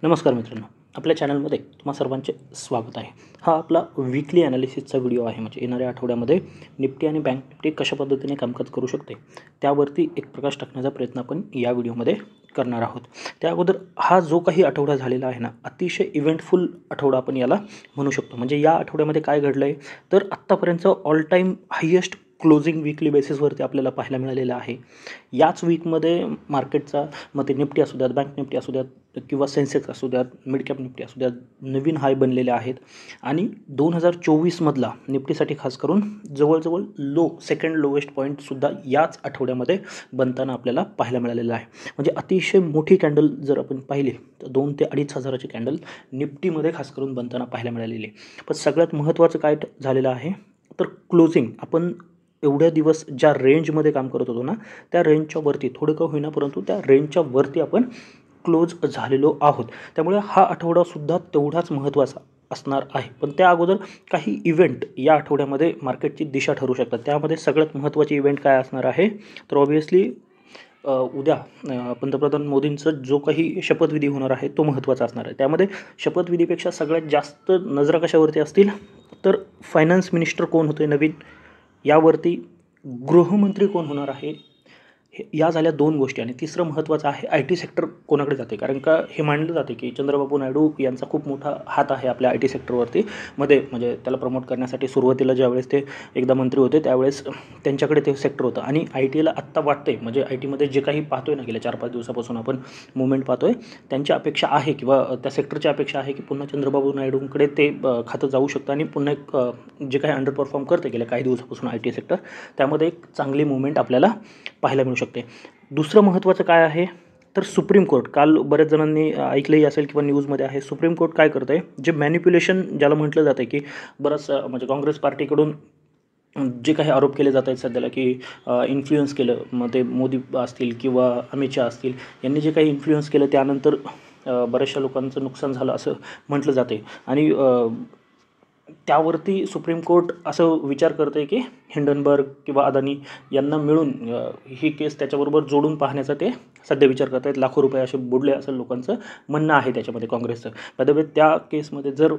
नमस्कार मित्रांनो, आपल्या चॅनलमध्ये तुम्हा सर्वांचे स्वागत आहे. हा आपला वीकली ॲनालिसिसचा व्हिडिओ आहे. म्हणजे येणाऱ्या आठवड्यामध्ये निफ्टी आणि बँक निफ्टी कशा पद्धतीने कामकाज करू शकते त्यावरती एक प्रकाश टाकण्याचा प्रयत्न आपण या व्हिडिओमध्ये करणार आहोत. त्या अगोदर हा जो काही आठवडा झालेला आहे ना, अतिशय इव्हेंटफुल आठवडा आपण याला म्हणू शकतो. म्हणजे या आठवड्यामध्ये काय घडलं आहे तर आत्तापर्यंत all time highest closing weekly बेसिसवरती आपल्याला पाहायला मिळालेलं आहे. याच वीकमध्ये मार्केटचा मग ते निफ्टी असू द्यात, बँक निफ्टी असू द्यात किंवा सेन्सेक्स असू द्यात, मिड कॅप निफ्टी असू द्यात, नवीन हाय बनलेले आहेत. आणि 2024मधला निफ्टीसाठी खास करून जवळजवळ सेकंड लोवेस्ट पॉईंटसुद्धा याच आठवड्यामध्ये बनताना आपल्याला पाहायला मिळालेलं आहे. म्हणजे अतिशय मोठी कॅन्डल जर आपण पाहिली तर 2 ते 2.5 हजाराची कॅन्डल निफ्टीमध्ये खास करून बनताना पाहायला मिळालेली आहे. पण सगळ्यात महत्त्वाचं काय झालेलं आहे तर क्लोजिंग आपण एवढ्या दिवस ज्या रेंजमध्ये काम करत होतो ना, त्या रेंजच्या वरती थोडं का होईना परंतु त्या रेंजच्या वरती आपण क्लोज झालेलो आहोत. त्यामुळे हा आठवडासुद्धा तेवढाच महत्त्वाचा असणार आहे. पण त्या अगोदर काही इव्हेंट या आठवड्यामध्ये मार्केटची दिशा ठरू शकतात. त्यामध्ये सगळ्यात महत्त्वाचे इव्हेंट काय असणार आहे तर ऑब्व्हियसली उद्या पंतप्रधान मोदींचा जो काही शपथविधी होणार आहे तो महत्त्वाचा असणार आहे. त्यामध्ये शपथविधीपेक्षा सगळ्यात जास्त नजरा कशावरती असतील तर फायनान्स मिनिस्टर कोण होते नवीन, यावरती गृहमंत्री कोण होणार आहे, या झाल्या 2 गोष्टी. आणि तिसरं महत्त्वाचं आहे आय टी सेक्टर कोणाकडे जाते. कारण का हे मानलं जाते की चंद्रबाबू नायडू यांचा खूप मोठा हात आहे आपल्या आय टी सेक्टरवरती म्हणजे त्याला प्रमोट करण्यासाठी सुरुवातीला ज्यावेळेस ते एकदा मंत्री होते त्यावेळेस त्यांच्याकडे ते सेक्टर होतं. आणि आय टीला आत्ता वाटतंय म्हणजे आय टीमध्ये जे काही पाहतोय ना गेल्या 4-5 दिवसापासून आपण मुवमेंट पाहतोय, त्यांची अपेक्षा आहे किंवा त्या सेक्टरची अपेक्षा आहे की पुन्हा चंद्रबाबू नायडूंकडे ते खातं जाऊ शकतं आणि पुन्हा एक जे काही अंडर परफॉर्म करते गेल्या काही दिवसापासून आय टी सेक्टर, त्यामध्ये एक चांगली मुवमेंट आपल्याला पाहायला मिळू शकते. दुसरं महत्त्वाचं काय आहे तर सुप्रीम कोर्ट, काल बऱ्याच जणांनी ऐकलंही असेल किंवा न्यूजमध्ये आहे, सुप्रीम कोर्ट काय करतं आहे, जे मॅनिप्युलेशन ज्याला म्हटलं जातं की बरंच म्हणजे काँग्रेस पार्टीकडून जे काही आरोप केले जात आहेत सध्याला की इन्फ्लुअन्स केलं, मग ते मोदी असतील किंवा अमित शहा असतील यांनी जे काही इन्फ्लुअन्स केलं त्यानंतर बऱ्याचशा लोकांचं नुकसान झालं असं म्हटलं जाते. आणि त्यावरती सुप्रीम कोर्ट असं विचार करतं आहे की हिंडनबर्ग किंवा अदानी यांना मिळून ही केस त्याच्याबरोबर जोडून पाहण्याचा ते सध्या विचार करत आहेत. लाखो रुपये असे बुडले असं लोकांचं म्हणणं आहे त्याच्यामध्ये काँग्रेसचं. बाय द वे त्या केसमध्ये जर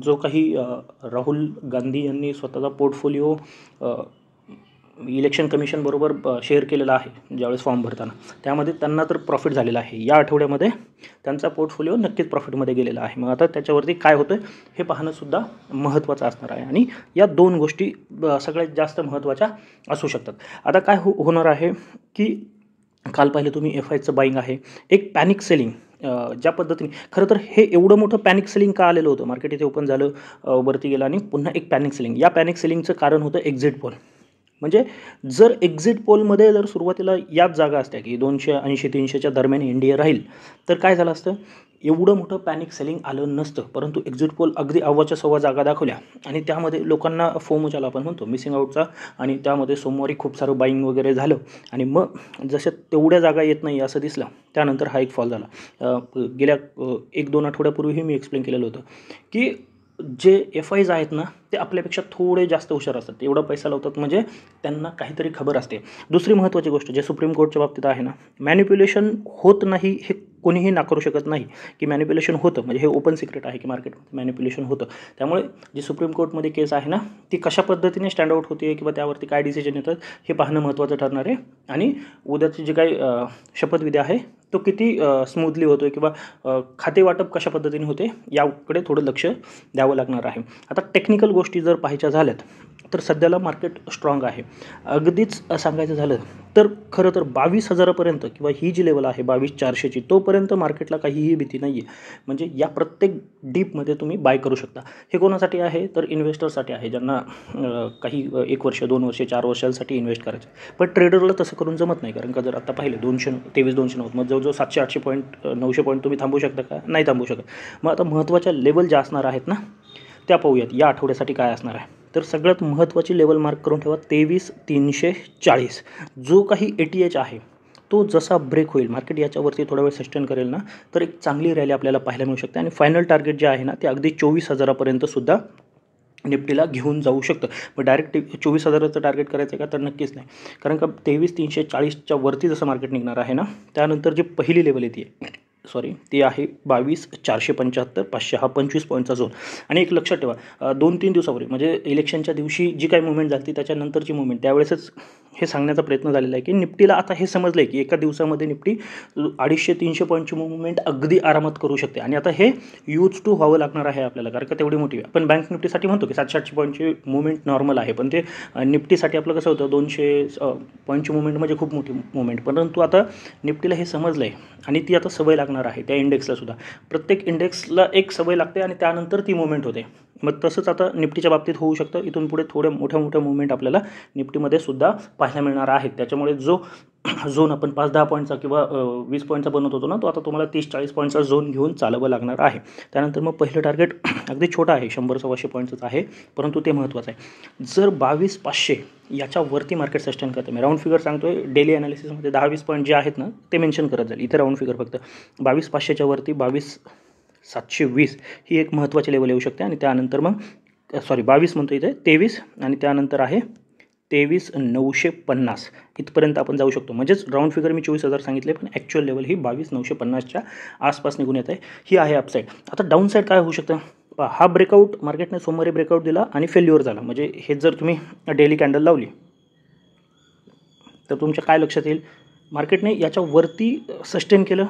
जो काही राहुल गांधी यांनी स्वतःचा पोर्टफोलिओ इलेक्शन कमिशनबरोबर शेअर केलेला आहे ज्यावेळेस फॉर्म भरताना, त्यामध्ये त्यांना तर प्रॉफिट झालेला आहे. या आठवड्यामध्ये त्यांचा पोर्टफोलिओ नक्कीच प्रॉफिटमध्ये गेलेला आहे. मग आता त्याच्यावरती काय होतं हे पाहणंसुद्धा महत्त्वाचं असणार आहे. आणि या 2 गोष्टी सगळ्यात जास्त महत्त्वाच्या असू शकतात. आता काय होणार आहे की काल पाहिलं तुम्ही FIचं बाईंग आहे, एक पॅनिक सेलिंग ज्या पद्धतीने, खरं तर हे एवढं मोठं पॅनिक सेलिंग का आलेलं होतं, मार्केट इथे ओपन झालं, वरती गेलं आणि पुन्हा एक पॅनिक सेलिंग. या पॅनिक सेलिंगचं कारण होतं एक्झिट पोल. म्हणजे जर एक्झिट पोलमध्ये जर सुरुवातीला याच जागा असत्या की 280-300च्या दरम्यान NDA राहील तर काय झालं असतं, एवढं मोठं पॅनिक सेलिंग आलं नसतं. परंतु एक्झिट पोल अगदी अव्वाच्या सव्वा जागा दाखवल्या आणि त्यामध्ये लोकांना फोमो ज्याला आपण म्हणतो मिसिंग आउटचा, आणि त्यामध्ये सोमवारी खूप सारं बाईंग वगैरे झालं. आणि मग जसं तेवढ्या जागा येत नाही असं दिसलं त्यानंतर हा एक फॉल झाला. गेल्या 1-2 आठवड्यापूर्वीही मी एक्सप्लेन केलेलं होतं की जे FIs आहेत ना ते आपल्यापेक्षा थोडे जास्त हुशार असतात. एवढा पैसा लावतात म्हणजे त्यांना काहीतरी खबर असते. दुसरी महत्त्वाची गोष्ट जे सुप्रीम कोर्टच्या बाबतीत आहे ना, मॅनिप्युलेशन होत नाही हे कोणीही नाकारू शकत नाही की मॅनिप्युलेशन होतं. म्हणजे हे ओपन सिक्रेट आहे की मार्केटमध्ये मॅनिप्युलेशन होतं. त्यामुळे जी सुप्रीम कोर्टमध्ये केस आहे ना ती कशा पद्धतीने स्टँड आउट होते किंवा त्यावरती काय डिसिजन येतात हे पाहणं महत्त्वाचं ठरणार आहे. आणि उद्याची जे काही शपथविधी आहे तो किती स्मूथली होतो किंवा खाते वाटप कशा पद्धतीने होते याकडे थोडं लक्ष द्यावं लागणार आहे. आता टेक्निकल गोष्टी जर पाहायच्या झाल्यात तर सध्याला मार्केट स्ट्रॉंग आहे. अगदीच सांगायचं झालं तर खरं तर 22,000पर्यंत किंवा ही जी लेवल आहे 22,400ची तोपर्यंत मार्केटला काहीही भीती नाही आहे. म्हणजे या प्रत्येक डीपमध्ये तुम्ही बाय करू शकता. हे कोणासाठी आहे तर इन्व्हेस्टरसाठी आहे ज्यांना काही 1 वर्ष 2 वर्ष 4 वर्षांसाठी इन्व्हेस्ट करायचं. पण ट्रेडरला तसं करून जमत नाही. कारण का जर आता पाहिलं 223-209 मग जवळजवळ 700-800 पॉईंट 900 पॉईंट तुम्ही थांबू शकता का, नाही थांबू शकत. मग आता महत्त्वाच्या लेवल ज्या असणार आहेत ना त्या पाहूयात या आठवड्यासाठी काय असणार आहे. तर सगळ्यात महत्त्वाची लेवल मार्क करून ठेवा 23,340. जो काही ATH आहे तो जसा ब्रेक होईल, मार्केट याच्यावरती थोडा वेळ सस्टेन करेल ना तर एक चांगली रॅली आपल्याला पाहायला मिळू शकते. आणि फायनल टार्गेट जे आहे ना ते अगदी 24,000पर्यंत सुद्धा निफ्टीला घेऊन जाऊ शकतं. मग डायरेक्ट 24,000चं टार्गेट करायचं आहे का तर नक्कीच नाही. कारण का 23,340च्या वरती जसं मार्केट निघणार आहे ना त्यानंतर जी पहिली लेवल येते ती आहे 22,475 500 हा 25 पॉईंटचा झोन. आणि एक लक्षात ठेवा 2-3 दिवसापूर्वी म्हणजे इलेक्शनच्या दिवशी जी काही मुवमेंट झाली त्याच्यानंतरची मुवमेंट त्यावेळेसच हे सांगण्याचा प्रयत्न झालेला आहे की निफ्टीला आता हे समजलं आहे की एका दिवसामध्ये निफ्टी 250-300 पॉईंटची मुवमेंट अगदी आरामात करू शकते. आणि आता हे यूज टू व्हावं लागणार आहे आपल्याला, कारण का तेवढी मोठी आपण बँक निफ्टीसाठी म्हणतो की 700-800 पॉईंटची मुवमेंट नॉर्मल आहे, पण ते निफ्टीसाठी आपलं कसं होतं 200 पॉईंटची मुवमेंट म्हणजे खूप मोठी मुवमेंट. परंतु आता निफ्टीला हे समजलं आहे आणि ती आता सवय लागणार आहे त्या इंडेक्सला सुद्धा. प्रत्येक इंडेक्सला एक सवय लागते आणि त्यानंतर ती मुवमेंट होते. मग तसंच आता निफ्टीच्या बाबतीत होऊ शकतं. इथून पुढे थोड्या मोठ्या मुवमेंट आपल्याला निफ्टीमध्ये सुद्धा पाहायला मिळणार आहेत. त्याच्यामुळे जो झोन आपण 5-10 पॉईंटचा किंवा 20 पॉईंटचा बनवत होतो ना, तो आता तुम्हाला 30-40 पॉईंटचा झोन घेऊन चालवावं लागणार आहे. त्यानंतर मग पहिलं टार्गेट अगदी छोटं आहे, 100-125 पॉईंटचंच आहे, परंतु ते महत्त्वाचं आहे. जर 22,500 याच्यावरती मार्केट सस्टेन करते, मी राऊंड फिगर सांगतोय, डेली ॲनालिसिसमध्ये 10-20 पॉईंट जे आहेत ना ते मेन्शन करत जाईल. इथे राऊंड फिगर फक्त 22,500च्या वरती 22,720 ही एक महत्त्वाची लेवल येऊ शकते. आणि त्यानंतर मग 22 म्हणतो इथे 23 आणि त्यानंतर आहे 23,950 इथपर्यंत आपण जाऊ शकतो. म्हणजेच राऊंड फिगर मी 24,000 सांगितले, पण ॲक्च्युअल लेवल ही 22,950च्या आसपास निघून येत आहे. ही आहे अपसाईड. आता डाऊन साईड काय होऊ शकतं, हा ब्रेकआउट मार्केटने सोमवारी ब्रेकआउट दिला आणि फेल्युअर झाला. म्हणजे हे जर तुम्ही डेली कॅन्डल लावली तर तुमच्या काय लक्षात येईल, मार्केटने याच्यावरती सस्टेन केलं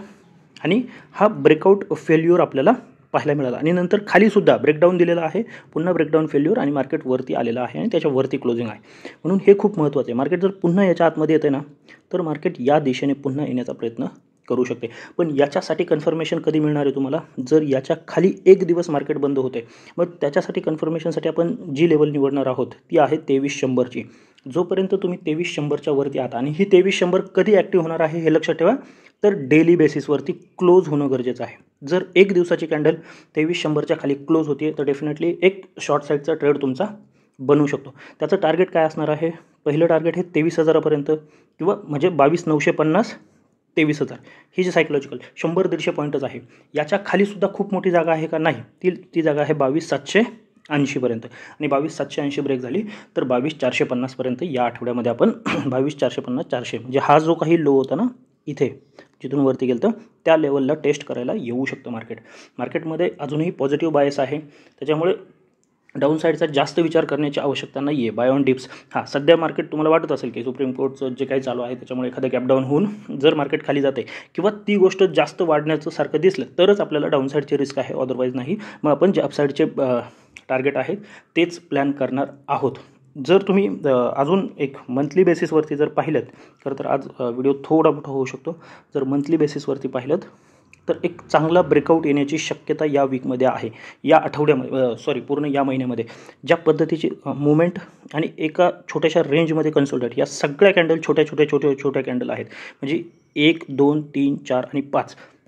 आणि हा ब्रेकआउट फेल्युअर आपल्याला पाहायला मिळाला. आणि नंतर खालीसुद्धा ब्रेकडाऊन दिलेला आहे, पुन्हा ब्रेकडाऊन फेल्युअर आणि मार्केट वरती आलेलं आहे आणि त्याच्यावरती क्लोजिंग आहे. म्हणून हे खूप महत्त्वाचं आहे. मार्केट जर पुन्हा याच्या आतमध्ये येते ना, तर मार्केट या दिशेने पुन्हा येण्याचा प्रयत्न करू शकते. पण याच्यासाठी कन्फर्मेशन कधी मिळणार आहे तुम्हाला, जर याच्या खाली एक दिवस मार्केट बंद होते. मग त्याच्यासाठी कन्फर्मेशनसाठी आपण जी लेवल निवडणार आहोत ती आहे 23,100ची. जोपर्यंत तुम्ही 23,100च्या वरती आहात, आणि ही 23,100 कधी ॲक्टिव्ह होणार आहे हे लक्षात ठेवा, तर डेली बेसिसवरती क्लोज होणं गरजेचं आहे. जर एक दिवसाची कॅन्डल 23,100च्या खाली क्लोज होते तर डेफिनेटली एक शॉर्ट साईडचा ट्रेड तुमचा बनू शकतो. त्याचं टार्गेट काय असणार आहे, पहिलं टार्गेट हे 23,000पर्यंत किंवा म्हणजे 22,950 23,000 ही जी सायकोलॉजिकल 100-150 पॉईंटच आहे. याच्या खालीसुद्धा खूप मोठी जागा आहे का, नाही, ती जागा आहे 22,780पर्यंत. आणि 22,780 ब्रेक झाली तर 22,450पर्यंत या आठवड्यामध्ये आपण 22,450-400 म्हणजे हा जो काही लो होता ना इथे जिथून वरती गेलं तर त्या लेवलला टेस्ट करायला येऊ शकतं मार्केटमध्ये अजूनही पॉझिटिव्ह बायस आहे. त्याच्यामुळे डाऊन साईडचा जास्त विचार करण्याची आवश्यकता नाही आहे. बाय ऑन डिप्स सध्या मार्केट तुम्हाला वाटत असेल की सुप्रीम कोर्टचं जे काही चालू आहे त्याच्यामुळे एखादं गॅपडाऊन होऊन जर मार्केट खाली जाते किंवा ती गोष्ट जास्त वाढण्याचं सारखं दिसलं तरच आपल्याला डाऊन साईडची रिस्क आहे, अदरवाईज नाही. मग आपण जे अपसाईडचे टार्गेट आहेत तेच प्लॅन करणार आहोत. जर तुम्ही अजून एक मंथली बेसिसवरती जर पाहिलं तर आज व्हिडिओ थोडा मोठा होऊ शकतो. जर मंथली बेसिसवरती पाहिलं तर एक चांगला ब्रेकआउट येण्याची शक्यता या वीकमध्ये आहे, या आठवड्यामध्ये पूर्ण या महिन्यामध्ये. ज्या पद्धतीची मुवमेंट आणि एका छोट्याशा रेंजमध्ये कन्सोलिडेट, या सगळ्या कॅन्डल छोट्या कॅन्डल आहेत. म्हणजे 1, 2, 3, 4 आणि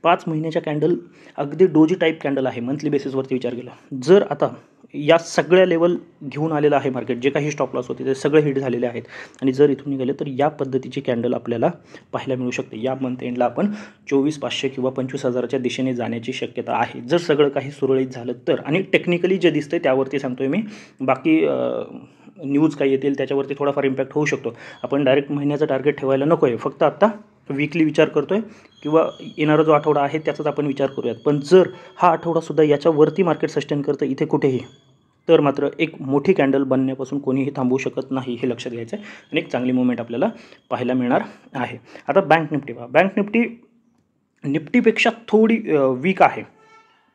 5 महिन्याच्या कॅन्डल अगदी डोजी टाईप कॅन्डल आहे मंथली बेसिसवरती विचार केला. जर आता या सगळ्या लेवल घेऊन आलेलं आहे मार्केट, जे काही स्टॉप लॉस होते ते सगळे हिट झालेले आहेत आणि जर इथून निघाले तर या पद्धतीची कॅन्डल आपल्याला पाहायला मिळू शकते. या मंथ एंडला आपण 24,500 किंवा 25,000च्या दिशेने जाण्याची शक्यता आहे, जर सगळं काही सुरळीत झालं तर. आणि टेक्निकली जे दिसतंय त्यावरती सांगतोय मी, बाकी न्यूज काही येतील त्याच्यावरती थोडाफार इम्पॅक्ट होऊ शकतो. आपण डायरेक्ट महिन्याचं टार्गेट ठेवायला नको आहे, फक्त आत्ता वीकली विचार करतोय किंवा येणारा जो आठवडा आहे त्याचाच आपण विचार करूयात. पण जर हा आठवडासुद्धा याच्यावरती मार्केट सस्टेन करतं इथे कुठेही, तर मात्र एक मोठी कॅन्डल बनण्यापासून कोणीही थांबवू शकत नाही, हे लक्षात घ्यायचं आहे. आणि एक चांगली मुवमेंट आपल्याला पाहायला मिळणार आहे. आता बँक निफ्टी निफ्टीपेक्षा थोडी वीक आहे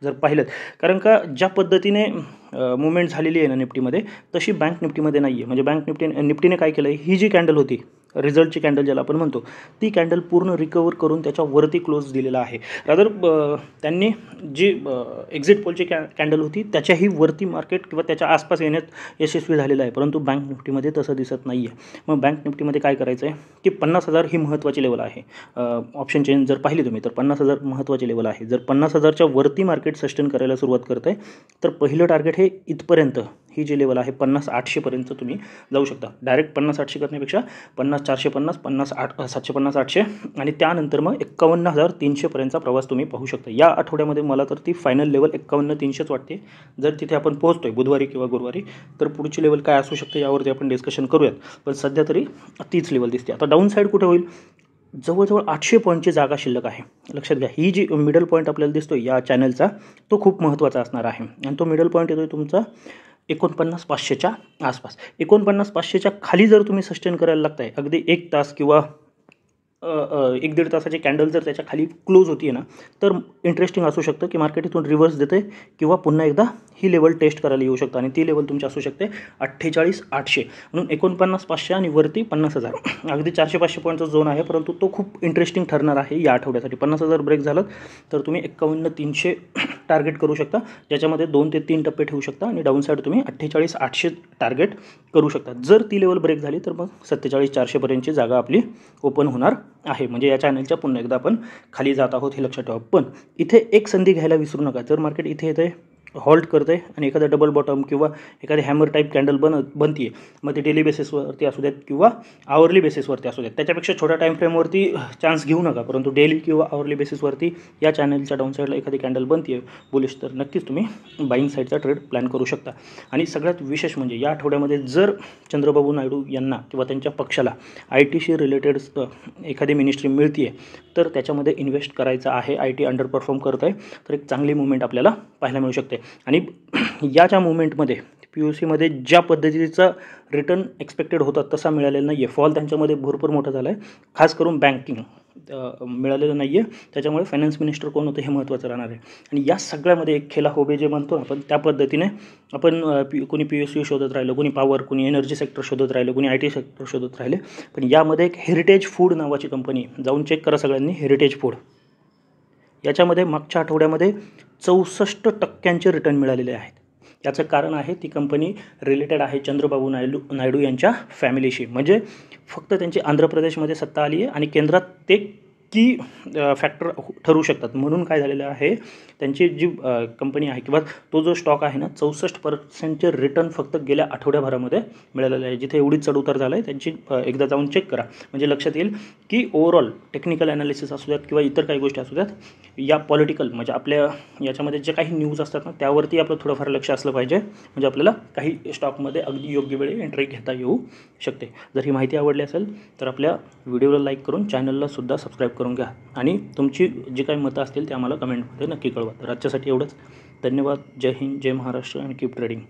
जर पाहिलं, कारण का ज्या पद्धतीने मुवमेंट झालेली आहे ना निफ्टीमध्ये तशी बँक निफ्टीमध्ये नाही आहे. म्हणजे बँक निफ्टीने काय केलं आहे, ही जी कॅन्डल होती रिझल्टची कॅन्डल ज्याला आपण म्हणतो ती कॅन्डल पूर्ण रिकवर करून त्याच्यावरती क्लोज दिलेला आहे. रादर त्यांनी जी एक्झिट पोलची कॅन्डल होती त्याच्याही वरती मार्केट किंवा त्याच्या आसपास येण्यात यशस्वी झालेलं आहे, परंतु बँक निफ्टीमध्ये तसं दिसत नाही आहे. मग बँक निफ्टीमध्ये काय करायचं आहे की 50,000 ही महत्त्वाची लेवल आहे. ऑप्शन चेंज जर पाहिली तुम्ही तर 50,000 महत्त्वाची लेवल आहे. जर 50,000च्या वरती मार्केट सस्टेन करायला सुरुवात करतं आहे तर पहिलं टार्गेट हे इथपर्यंत, ही जी लेवल आहे 50,800पर्यंत तुम्ही जाऊ शकता. डायरेक्ट 50,800 करण्यापेक्षा 50,450, 750-800 आणि त्यानंतर मग 51,300पर्यंतचा प्रवास तुम्ही पाहू शकता. या आठवड्यामध्ये मला तर ती फायनल लेवल 51,300च वाटते. जर तिथे आपण पोहोचतोय बुधवारी किंवा गुरुवारी तर पुढची लेवल काय असू शकते यावरती आपण डिस्कशन करूयात, पण सध्या तरी तीच लेवल दिसते. आता डाऊन साईड कुठे होईल, जवळजवळ 800 पॉईंटची जागा शिल्लक आहे. लक्षात घ्या, ही जी मिडल पॉईंट आपल्याला दिसतो या चॅनलचा तो खूप महत्त्वाचा असणार आहे आणि तो मिडल पॉईंट येतो तुमचा 49,500च्या आसपास. 49,500च्या खाली जर तुम्ही सस्टेन करायला लागताय अगदी 1 तास किंवा 1-1.5 तासाची कॅन्डल जर त्याच्या खाली क्लोज होती ना, तर इंटरेस्टिंग असू शकतं की मार्केट इथून रिव्हर्स देते किंवा पुन्हा एकदा ही लेवल टेस्ट करायला येऊ शकतं आणि ती लेवल तुमची असू शकते 48,800. म्हणून 49,500 आणि वरती 50,000. अगदी 400-500 पॉईंटचा झोन आहे, परंतु तो खूप इंटरेस्टिंग ठरणार आहे या आठवड्यासाठी. 50,000 ब्रेक झालं तर तुम्ही 51,300 टार्गेट करू शकता, ज्याच्यामध्ये 2 ते 3 टप्पे ठेवू शकता आणि डाऊन साईड तुम्ही 48,800 टार्गेट करू शकता. जर ती लेवल ब्रेक झाली तर मग 47,400 पर्यंतची जागा आपली ओपन होणार आहे. म्हणजे या चॅनलच्या पुन्हा एकदा आपण खाली जात आहोत हे लक्षात ठेवा. पण इथे एक संधी घ्यायला विसरू नका. जर मार्केट इथे येते, हॉल्ट करते आणि एखादा डबल बॉटम किंवा एखादी हॅमर टाईप कॅन्डल बनते, मग ते डेली बेसिसवरती असू देत किंवा आवरली बेसिसवरती असू देत, त्याच्यापेक्षा छोट्या टाईम फ्रेमवरती चान्स घेऊ नका, परंतु डेली किंवा आवरली बेसिसवरती या चॅनलच्या डाऊन साईडला एखादी कॅन्डल बनते बुलिश, तर नक्कीच तुम्ही बाईंग साईडचा ट्रेड प्लॅन करू शकता. आणि सगळ्यात विशेष म्हणजे या आठवड्यामध्ये जर चंद्रबाबू नायडू यांना किंवा त्यांच्या पक्षाला IT रिलेटेड एखादी मिनिस्ट्री मिळते तर त्याच्यामध्ये इन्व्हेस्ट करायचं आहे. IT अंडर परफॉर्म करत आहे, तर एक चांगली मुवमेंट आपल्याला पाहायला मिळू शकते. आणि याच्या मुवमेंटमध्ये POCमध्ये ज्या पद्धतीचा रिटर्न एक्सपेक्टेड होता तसा मिळालेला नाही आहे. फॉल त्यांच्यामध्ये भरपूर मोठा झाला आहे, खास करून बँकिंग मिळालेलं नाही आहे. त्याच्यामुळे फायनान्स मिनिस्टर कोण होतं हे महत्त्वाचं राहणार आहे. आणि या सगळ्यामध्ये एक खेला होबे जे म्हणतो ना आपण, त्या पद्धतीने आपण कोणी POC शोधत राहिलं, कोणी पॉवर, कोणी एनर्जी सेक्टर शोधत राहिलं, कोणी IT सेक्टर शोधत राहिले. पण यामध्ये एक हेरिटेज फूड नावाची कंपनी, जाऊन चेक करा सगळ्यांनी, हेरिटेज फूड याच्यामध्ये मागच्या आठवड्यामध्ये 64% रिटर्न मिळालेले आहेत. याचं कारण आहे ती कंपनी रिलेटेड आहे चंद्रबाबू नायडू यांच्या फॅमिलीशी. म्हणजे फक्त त्यांची आंध्र प्रदेशमध्ये सत्ता आली आहे आणि केंद्रात ते की फॅक्टर ठरू शकतात. म्हणून काय झालेलं आहे, त्यांची जी कंपनी आहे किंवा तो जो स्टॉक आहे ना, 64% रिटर्न फक्त गेल्या आठवड्याभरामध्ये मिळालेलं आहे. जिथे एवढी चढउतार झाला आहे त्यांची एकदा जाऊन चेक करा, म्हणजे लक्षात येईल की ओव्हरऑल टेक्निकल ॲनालिसिस असू द्यात किंवा इतर काही गोष्टी असू द्यात, या पॉलिटिकल म्हणजे आपल्या याच्यामध्ये जे काही न्यूज असतात ना त्यावरती आपलं थोडंफार लक्ष असलं पाहिजे, म्हणजे आपल्याला काही स्टॉकमध्ये अगदी योग्य वेळी एंट्री घेता येऊ शकते. जर ही माहिती आवडली असेल तर आपल्या व्हिडिओला लाईक करून चॅनलला सुद्धा सबस्क्राईब करून घ्या आणि तुमची जी काही मतं असतील ते आम्हाला कमेंटमध्ये नक्की कळवा. तर आजच्यासाठी एवढंच. धन्यवाद. जय हिंद, जय महाराष्ट्र आणि कीप ट्रेडिंग.